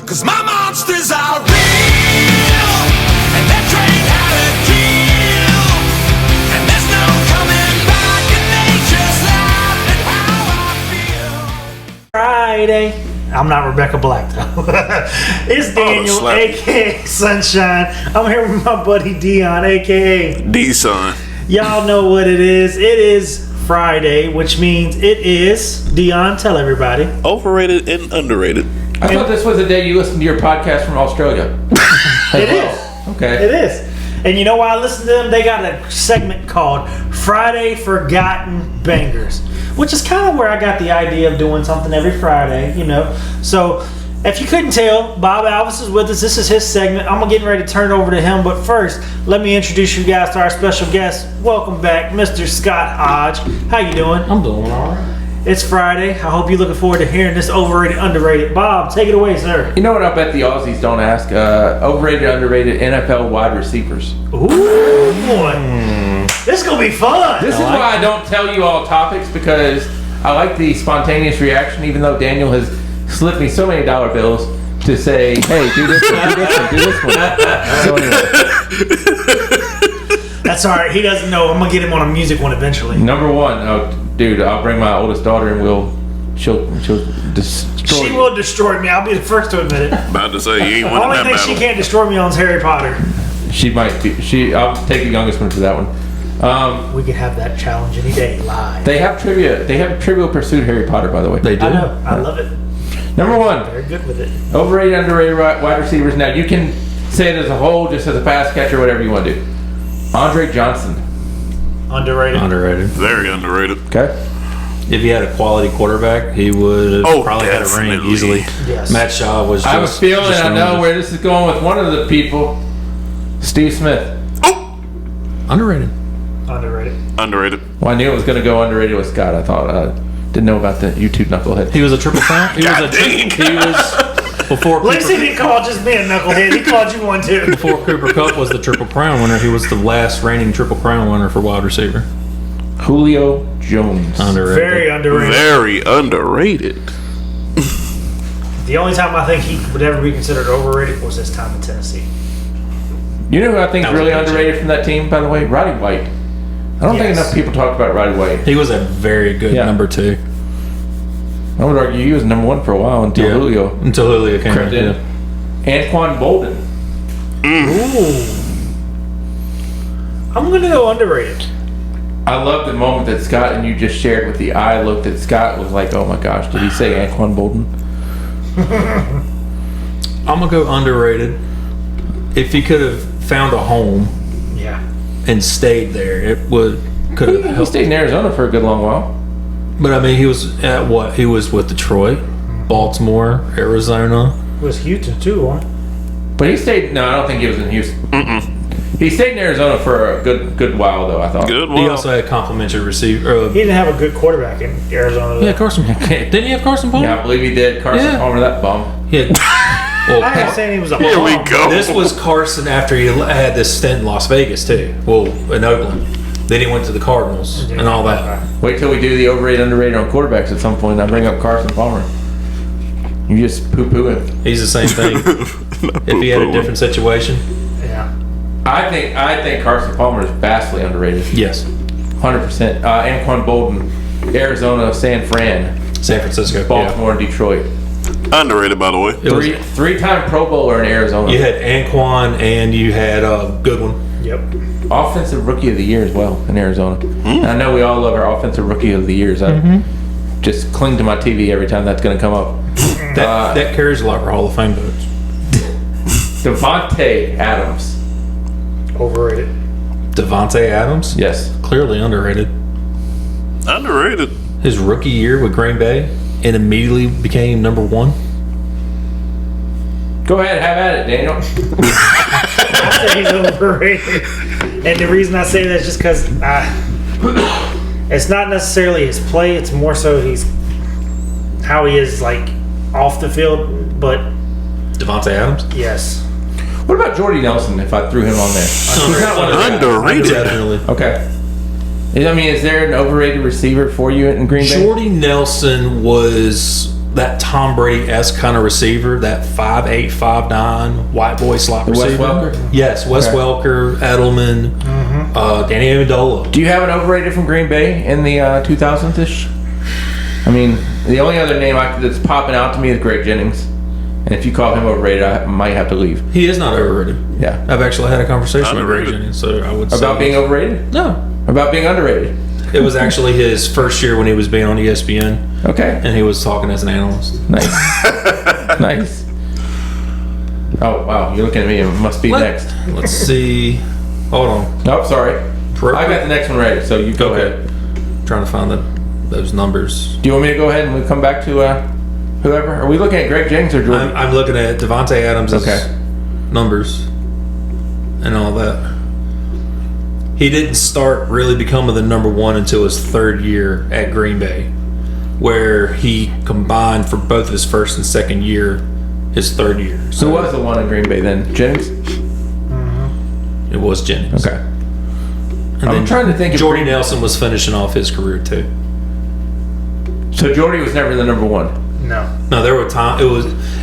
'cause my monsters are real, and that train had a kill, and there's no coming back, and they just laugh at how I feel. Friday. I'm not Rebecca Black though. It's Daniel, aka Sunshine. I'm here with my buddy Dion, aka D-Son. Y'all know what it is. It is Friday, which means it is Dion. Tell everybody. Overrated and underrated. I thought this was the day you listened to your podcast from Australia. It is. Okay. It is. And you know why I listen to them? They got a segment called Friday Forgotten Bangers, which is kind of where I got the idea of doing something every Friday, you know. So, if you couldn't tell, Bob Alvis is with us. This is his segment. I'm getting ready to turn it over to him. But first, let me introduce you guys to our special guest. Welcome back, Mr. Scott Hodge. How you doing? I'm doing all right. It's Friday. I hope you're looking forward to hearing this overrated, underrated. Bob, take it away, sir. You know what I bet the Aussies don't ask? Overrated, underrated NFL wide receivers. Ooh, boy. This is going to be fun. This is why I don't tell you all topics, because I like the spontaneous reaction, even though Daniel has slipped me so many dollar bills to say, hey, do this one, do this one, do this one. So anyway. That's all right. He doesn't know. I'm going to get him on a music one eventually. Number one, dude, I'll bring my oldest daughter and she'll destroy She you. will destroy me. I'll be the first to admit it. About to say, you ain't The winning only that thing battle. she can't destroy me on is Harry Potter. She might be. I'll take the youngest one for that one. We could have that challenge any day live. They have trivia. They have Trivial Pursuit Harry Potter, by the way. They do. I know. I love it. Number one, Very good with it. overrated, underrated wide receivers. Now, you can say it as a whole, just as a pass catcher, whatever you want to do. Andre Johnson. Underrated. Underrated. Very underrated. Okay. If he had a quality quarterback, he would have probably had a ring definitely. easily. Yes. Matt Shaw was just... I have a feeling just I know one where this is going with one of the people. Steve Smith. Underrated. Underrated. Underrated. Well, I knew it was going to go underrated with Scott. I thought, didn't know about the YouTube knucklehead. He was a triple crown. He was before Lacey Cooper, didn't call just me a knucklehead. He called you one too. before Cooper Kupp was the triple crown winner. He was the last reigning triple crown winner for wide receiver. Julio Jones. Underrated. Very underrated. Very underrated. The only time I think he would ever be considered overrated was his time in Tennessee. You know who I think is That was really a good underrated from that team, by the way? Roddy White. I don't think Yes. enough people talk about Roddy White. He was a very good Yeah. number two. I would argue he was number one for a while until Julio Until Julio came crept in. in. Anquan Bolden. Ooh. I'm gonna go underrated. I love the moment that Scott and you just shared with the eye look that Scott was like, oh my gosh, did he say Anquan Bolden? I'm gonna go underrated. If he could have found a home Yeah. and stayed there, it could have He helped. stayed in Arizona for a good long while. But I mean, he was at what? He was with Detroit, Baltimore, Arizona. It was Houston too, huh? But he stayed, no, I don't think he was in Houston. He stayed in Arizona for a good while, though, I thought. Good He one. also had complimentary receiver. He didn't have a good quarterback in Arizona. Yeah, Carson. Didn't he have Carson Palmer? Yeah, I believe he did. Carson Yeah. Palmer, that bum. He had, well, I ain't saying he was a Here we bum. go. this was Carson after he had this stint in Las Vegas too. Well, in Oakland. Then he went to the Cardinals and all that. Wait till we do the overrated, underrated on quarterbacks at some point. I bring up Carson Palmer. You just poo-poo him. He's the same thing. If he had a different situation, Yeah. I think Carson Palmer is vastly underrated. yes. 100%. Anquan Bolden, Arizona, San Fran, San Francisco. Baltimore, and Detroit. Underrated, by the way. Yeah. It was, Three-time Pro Bowler in Arizona. you had Anquan and you had Goodwin. Yep. Offensive Rookie of the Year as well in Arizona. And I know we all love our Offensive Rookie of the Years. I just cling to my TV every time that's going to come up. That carries a lot for Hall of Fame votes. Devontae Adams. Overrated. Devontae Adams, Yes. clearly underrated. Underrated. His rookie year with Green Bay and immediately became number one. Go ahead, have at it, Daniel. I say he's overrated. And the reason I say that is just because it's not necessarily his play, it's more so how he is like off the field. But Devontae Adams, yes. What about Jordy Nelson if I threw him on there? He's not one of the guys. Underrated. definitely. Okay. I mean, is there an overrated receiver for you in Green Bay? Jordy Nelson was that Tom Brady-esque kind of receiver, that 5'8", 5'9", white boy slot Wes receiver. Welker? Yes, Wes Okay. Welker, Edelman, Danny Amendola. Do you have an overrated from Green Bay in the 2000s-ish? I mean, the only other name that's popping out to me is Greg Jennings. And if you call him overrated, I might have to leave. He is not overrated. Yeah. I've actually had a conversation with Underrated. Greg Jennings, so I would say About being overrated? no. About being underrated? It was actually his first year when he was being on ESPN, Okay. and he was talking as an analyst. Nice. Nice. Oh, wow. You're looking at me. It must be next. Let's see. Hold on. Nope, sorry. I got the next one ready, so you go ahead. Trying to find those numbers. Do you want me to go ahead and we come back to whoever? Are we looking at Greg Jennings or Jordan? I'm looking at Devontae Adams' Okay. numbers and all that. He didn't start really becoming the number one until his third year at Green Bay, where he combined for both his first and second year, his third year. Who was the one in Green Bay then? Jennings? It was Jennings. Okay. And I'm trying to think if Jordy Nelson was finishing off his career too. So Jordy was never the number one. No. No, there were times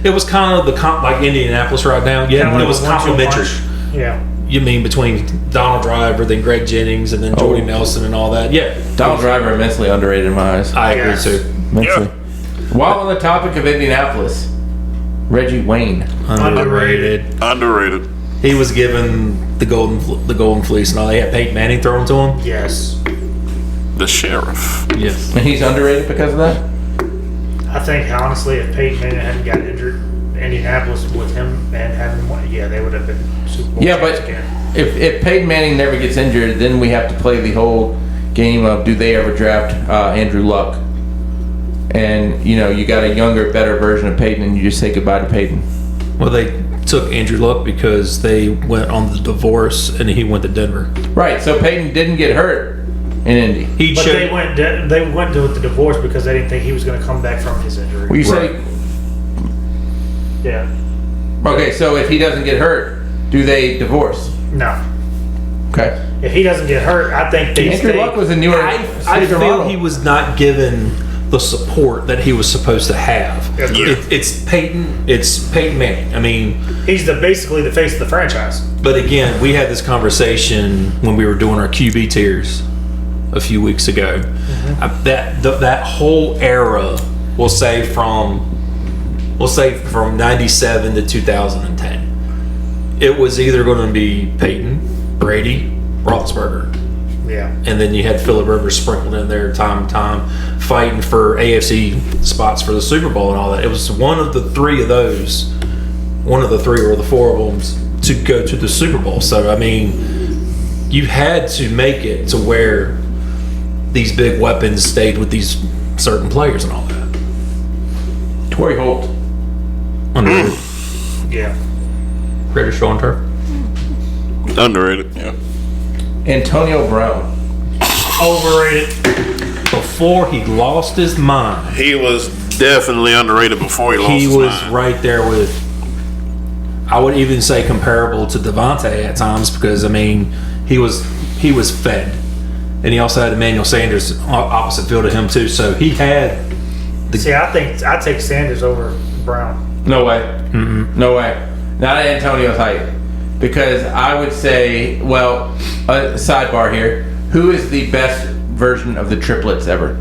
it was kind of like Indianapolis right now. Yeah, Kinda it was like a 1-2 complimentary. punch. Yeah. You mean between Donald Driver, then Greg Jennings, and then Jordy Nelson and all that? Yeah, Donald Driver immensely underrated in my eyes. I agree Yes. too. Immensely. While on the topic of Indianapolis, Reggie Wayne. Underrated. Underrated. He was given the golden fleece and all. They had Peyton Manning thrown to him. Yes. The sheriff. Yes. And he's underrated because of that? I think honestly, if Peyton Manning hadn't got injured, Indianapolis with him and having won, yeah, they would have been Super Bowl Yeah, champs but again. if Peyton Manning never gets injured, then we have to play the whole game of do they ever draft Andrew Luck? And, you know, you got a younger, better version of Peyton and you just say goodbye to Peyton. Well, they took Andrew Luck because they went on the divorce and he went to Denver. Right, so Peyton didn't get hurt in Indy. He But showed, they went to the divorce because they didn't think he was going to come back from his injury. Well, you say, Yeah. okay, so if he doesn't get hurt, do they divorce? No. Okay. If he doesn't get hurt, I think they Andrew stay. Luck was a newer. I feel he was not given the support that he was supposed to have. Yeah. It's Peyton Manning. I mean, He's basically the face of the franchise. but again, we had this conversation when we were doing our QB tiers a few weeks ago. That whole era, we'll say from 97 to 2010, it was either going to be Peyton, Brady, Roethlisberger. Yeah. And then you had Phillip Rivers sprinkled in there time to time, fighting for AFC spots for the Super Bowl and all that. It was one of the three or the four of them to go to the Super Bowl. So, I mean, you had to make it to where these big weapons stayed with these certain players and all that. Torrey Holt. Underrated. Yeah. Greatest show on turf. Underrated. Yeah. Antonio Brown. Overrated. Before he lost his mind, He was definitely underrated before he lost he his was mind. right there with, I would even say comparable to Devontae at times, because I mean he was fed, and he also had Emmanuel Sanders opposite field of him too. So he had See, I think I take Sanders over Brown. No way. No way. Not at Antonio's height. Because I would say, well, a sidebar here. Who is the best version of the triplets ever?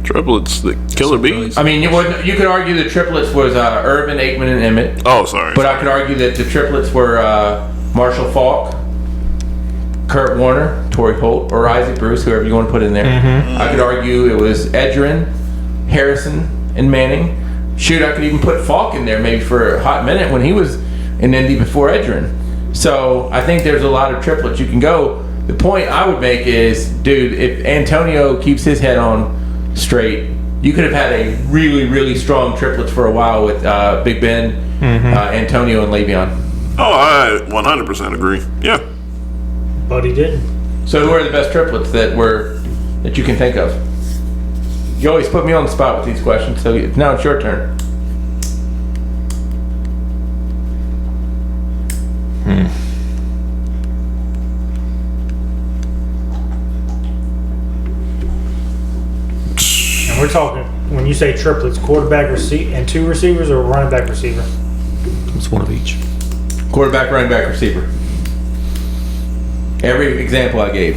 Triplets, the killer bees. I mean, you could argue the triplets was Urban, Aikman, and Emmett. Oh, sorry. But I could argue that the triplets were Marshall Faulk, Kurt Warner, Torrey Holt, or Isaac Bruce, whoever you want to put in there. I could argue it was Edgerrin, Harrison, and Manning. Shoot, I could even put Falk in there maybe for a hot minute when he was in Indy before Edgerrin. So I think there's a lot of triplets you can go. The point I would make is, dude, if Antonio keeps his head on straight, you could have had a really, really strong triplets for a while with Big Ben, Antonio, and Le'Veon. Oh, I 100% agree. Yeah. But he didn't. So who are the best triplets that you can think of? You always put me on the spot with these questions, so now it's your turn. We're talking when you say triplets, quarterback, and 2 receivers, or running back, receiver. It's one of each. Quarterback, running back, receiver. Every example I gave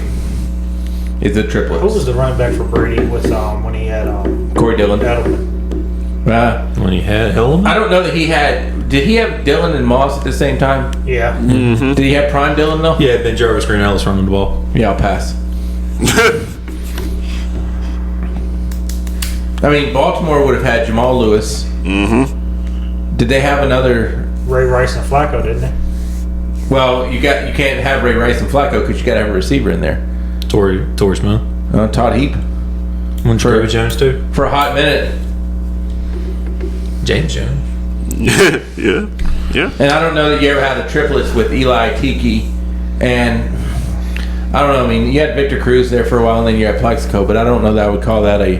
is the triplets. Who was the running back for Brady with when he had Corey Dillon. Edelman? When he had Hillman? I don't know that he had. Did he have Dillon and Moss at the same time? Yeah. Did he have prime Dillon though? Yeah, Ben Jarvis, Green Ellis running the ball. Yeah, I'll pass. I mean, Baltimore would have had Jamal Lewis. Mm-hmm. Did they have another? Ray Rice and Flacco, didn't they? Well, you can't have Ray Rice and Flacco because you got to have a receiver in there. Torrey Smith. Todd Heap When David Jones too. for a hot minute. James Jones. Yeah. And I don't know that you ever had the triplets with Eli Tiki, and I don't know. I mean, you had Victor Cruz there for a while, and then you had Plexico, but I don't know that I would call that a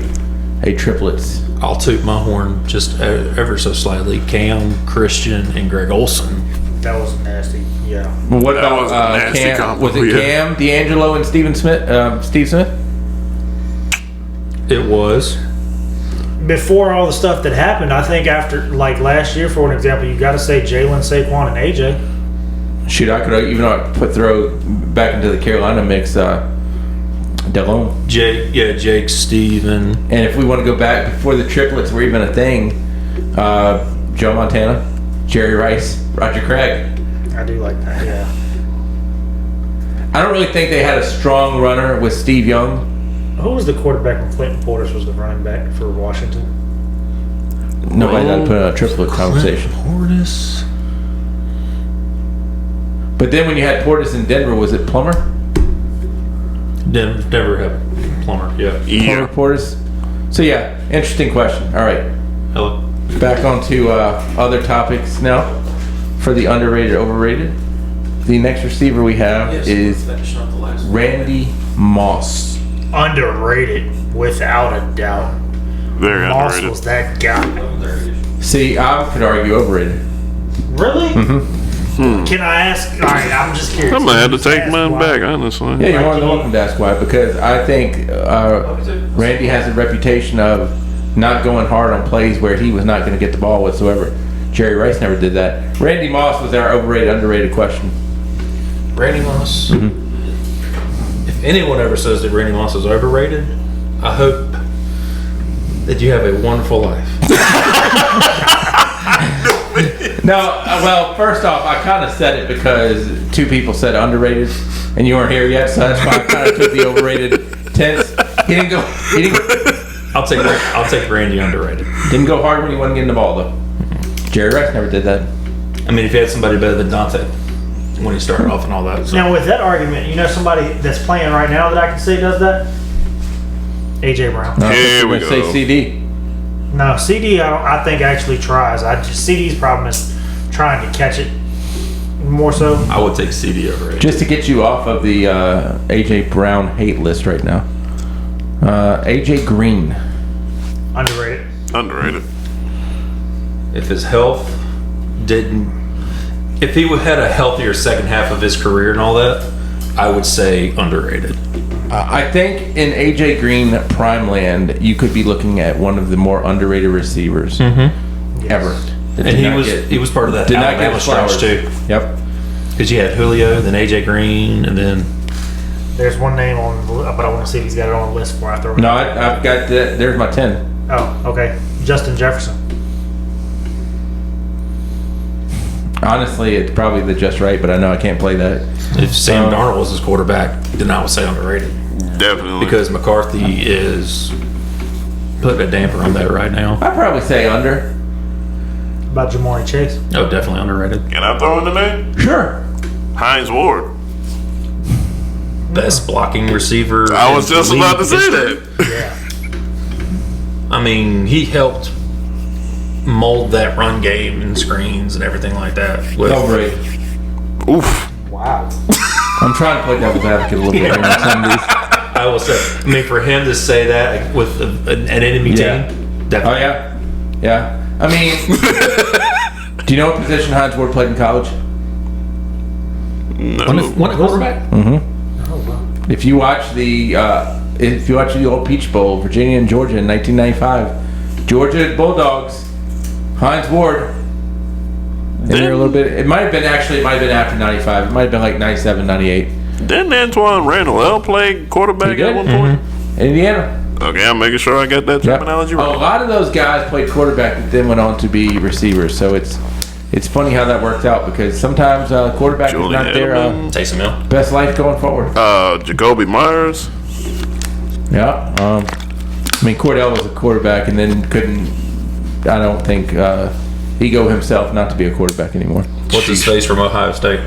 triplets. I'll toot my horn just ever so slightly. Cam, Christian, and Greg Olson. That was nasty. Yeah. Well, what That about was a nasty Cam? combo, Was it yeah. Cam, D'Angelo, and Steve Smith? It was. Before all the stuff that happened, I think after, like last year, for an example, you got to say Jalen, Saquon, and AJ. Shoot, I could even throw back into the Carolina mix. Delone. Jake, Steve, and I do like that. Yeah. I don't really think they had a strong runner with Steve Young. Who was the quarterback when Clinton Portis was the running back for Washington? Nobody got to put in a triplet conversation. Portis. But then when you had Portis in Denver, was it Plummer? Denver had Plummer. Yeah. Plummer Portis. So yeah, interesting question. All right, Hello. back onto other topics now for the underrated, overrated. The next receiver we have is Randy Moss. Underrated, without a doubt. Very Moss underrated. was that guy. See, I could argue overrated. Really? Can I ask? All right, I'm just curious. I'm gonna have to take Ask mine why. back, honestly. Yeah, you're more than welcome to ask why, because I think Randy has a reputation of not going hard on plays where he was not going to get the ball whatsoever. Jerry Rice never did that. Randy Moss was our overrated, underrated question. Randy Moss. If anyone ever says that Randy Moss is overrated, I hope that you have a wonderful life. No, well, first off, I kind of said it because 2 people said underrated, and you weren't here yet, so that's why I kind of took the overrated tense. He didn't go I'll take Randy underrated. didn't go hard when he wasn't getting the ball though. Jerry Rice never did that. I mean, if you had somebody better than Dante when he started off and all that. So. Now, with that argument, you know somebody that's playing right now that I can say does that? AJ Brown. No, I think Here you were we gonna say go. CD. No, CD, I think actually tries. CD's problem is trying to catch it more so. I would take CD over AJ. Just to get you off of the AJ Brown hate list right now. AJ Green. Underrated. Underrated. If his health didn't, if he had a healthier second half of his career and all that, I would say underrated. I think in AJ Green prime land, you could be looking at one of the more underrated receivers ever. That And did not get- he was part of that did not get Alabama his stretch flowers. too. Yep. Because you had Julio, then AJ Green, and then There's one name on, but I want to see if he's got it on the list before I throw it. No, I've got that. There's my 10. Oh, okay. Justin Jefferson. Honestly, it's probably the just right, but I know I can't play that. if Sam Darnold was his quarterback, then I would say underrated. Definitely. Because McCarthy is putting a damper on that right now. I'd probably say under. About Jamari Chase. Oh, definitely underrated. Can I throw in the name? Sure. Hines Ward. Best blocking receiver. I in was just league about to say history. that. Yeah. I mean, he helped mold that run game and screens and everything like that. With, Overrated. Oof. Wow. I'm trying to play devil's advocate a little bit here on some of these. I will say, I mean, for him to say that with an enemy Yeah. team, Oh, definitely. yeah. Yeah. I mean, do you know what position Hines Ward played in college? No. One quarterback? If you watch the if you watch the old Peach Bowl, Virginia and Georgia in 1995, Georgia Bulldogs, Hines Ward. And they're a little bit. It might have been after 95. It might have been like 97, 98. Didn't Antoine Randall play quarterback at one point? Indiana. Okay, I'm making sure I got that terminology right. A lot of those guys played quarterback that then went on to be receivers. So it's funny how that worked out because sometimes quarterback is not their Taysom Hill. best life going forward. Jacoby Myers. Yeah. I mean, Cordell was a quarterback and then couldn't. I don't think ego himself not to be a quarterback anymore. What's his face from Ohio State?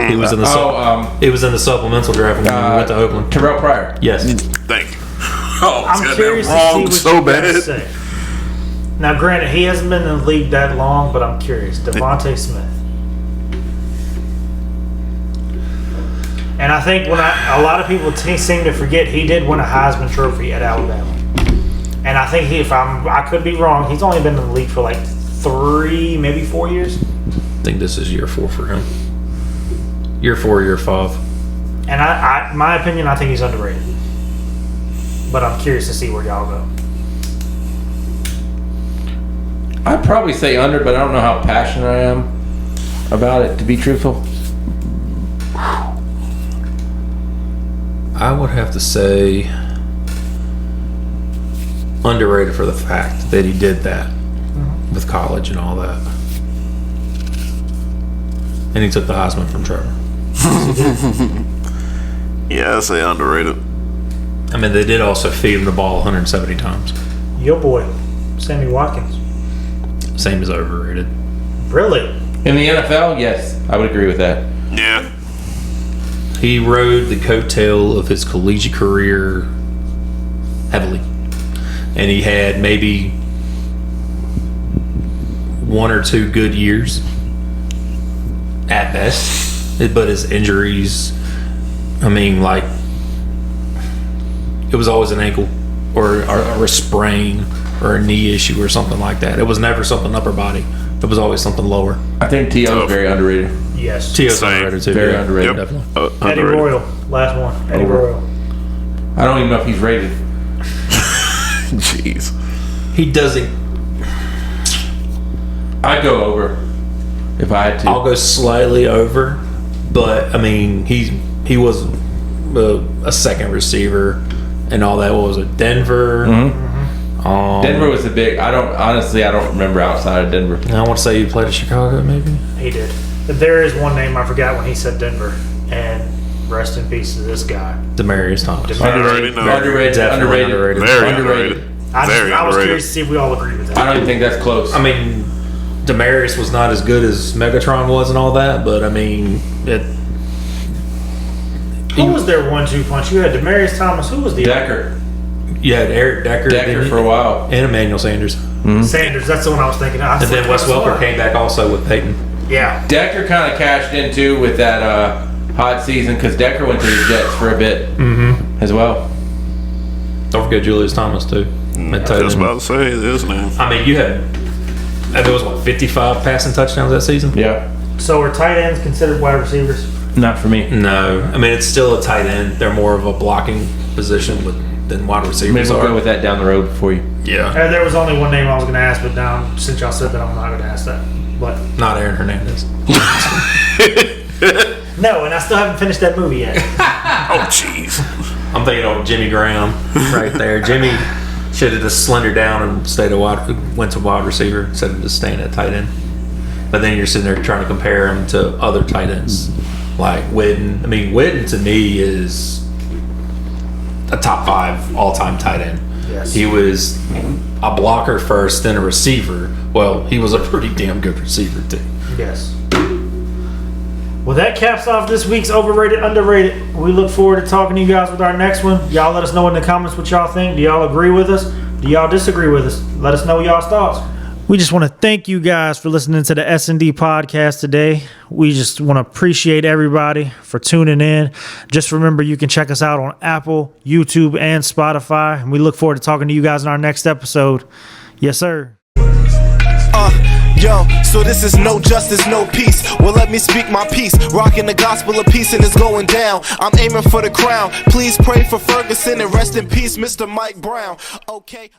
He was in the he was in the supplemental draft when we went to Oakland. Terrell Pryor. Yes. Thank you. Oh, I'm got curious that wrong to see so what you guys bad. say. Now, granted, he hasn't been in the league that long, but I'm curious. Devontae Smith. And I think a lot of people seem to forget he did win a Heisman Trophy at Alabama. And I think I could be wrong, he's only been in the league for like 3, maybe 4 years. I think this is year 4 for him. Year 4, year 5. And my opinion, I think he's underrated. But I'm curious to see where y'all go. I'd probably say under, but I don't know how passionate I am about it, to be truthful. I would have to say underrated for the fact that he did that with college and all that. And he took the Heisman from Trevor. Yeah, I say underrated. I mean, they did also feed him the ball 170 times. Your boy, Sammy Watkins. Same as overrated. Really? In the NFL, yes, I would agree with that. Yeah. He rode the coattail of his collegiate career heavily. And he had maybe 1 or 2 good years at best. But his injuries, I mean, like, it was always an ankle or a sprain or a knee issue or something like that. It was never something upper body. It was always something lower. I think T.O. is very underrated. Yes. T.O.'s Same. underrated too. Very yeah. underrated. Yep. Definitely. Eddie Underrated. Royal, last one. Eddie Over. Royal. I don't even know if he's rated. Jeez. He doesn't. I'd go over if I had to. I'll go slightly over, but I mean, he was a second receiver and all that. What was it? Denver. Denver was a big. I don't remember outside of Denver. I want to say he played at Chicago, maybe. He did. But there is one name I forgot when he said Denver. And rest in peace to this guy. Demarius Thomas. Already know. Underrated. Definitely underrated. Very Underrated. underrated. I was Very curious to see if we all agree with that. I don't even think that's close. I mean, Demarius was not as good as Megatron was and all that, but I mean, Who was their 1-2 punch? You had Demarius Thomas. Who was the Decker. you had Eric Decker. Decker for a while. And Emmanuel Sanders. Sanders? That's the one I was thinking of. And then Wes Welker came back also with Peyton. Yeah. Decker kind of cashed in too with that hot season because Decker went to the Jets for a bit as well. Don't forget Julius Thomas, too. At tight Just end. about to say his name. I mean, there was, 55 passing touchdowns that season? Yeah. So are tight ends considered wide receivers? Not for me. No. I mean, it's still a tight end. They're more of a blocking position than wide receivers Maybe we'll are. go with that down the road for you. Yeah. There was only one name I was going to ask, but now since y'all said that, I'm not going to ask that. But Not Aaron Hernandez. no, and I still haven't finished that movie yet. Oh, jeez. I'm thinking of Jimmy Graham right there. Jimmy should have just slendered down and went to wide receiver instead of just staying at tight end. But then you're sitting there trying to compare him to other tight ends like Whitten. I mean, Whitten to me is a top 5 all-time tight end. Yes. He was a blocker first, then a receiver. Well, he was a pretty damn good receiver too. Yes. Well, that caps off this week's Overrated, Underrated. We look forward to talking to you guys with our next one. Y'all let us know in the comments what y'all think. Do y'all agree with us? Do y'all disagree with us? Let us know y'all's thoughts. We just want to thank you guys for listening to the S&D podcast today. We just want to appreciate everybody for tuning in. Just remember, you can check us out on Apple, YouTube, and Spotify. And we look forward to talking to you guys in our next episode. Yes, sir. Yo, so this is no justice, no peace. Well, let me speak my piece. Rocking the gospel of peace and it's going down. I'm aiming for the crown. Please pray for Ferguson and rest in peace, Mr. Mike Brown. Okay.